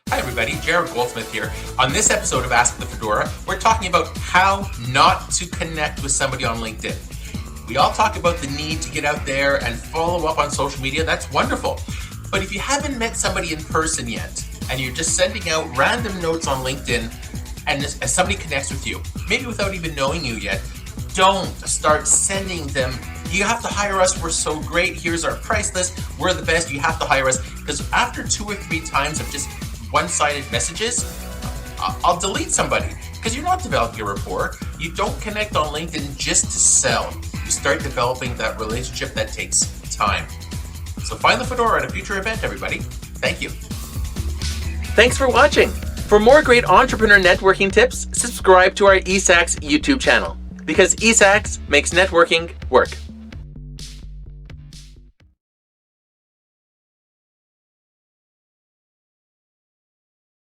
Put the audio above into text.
Hi everybody, Jarrod Goldsmith here. On this episode of Ask the Fedora, we're talking about how not to connect with somebody on LinkedIn. We all talk about the need to get out there and follow up on social media. That's wonderful. But if you haven't met somebody in person yet, and you're just sending out random notes on LinkedIn, and as somebody connects with you, maybe without even knowing you yet, don't start sending them, you have to hire us, we're so great, here's our price list, we're the best, you have to hire us. Because after 2 or 3 times of just one-sided messages, I'll delete somebody because you're not developing a rapport. You don't connect on LinkedIn just to sell. You start developing that relationship that takes time. So find the Fedora at a future event, everybody. Thank you. Thanks for watching. For more great entrepreneur networking tips, subscribe to our eSAX YouTube channel because eSAX makes networking work.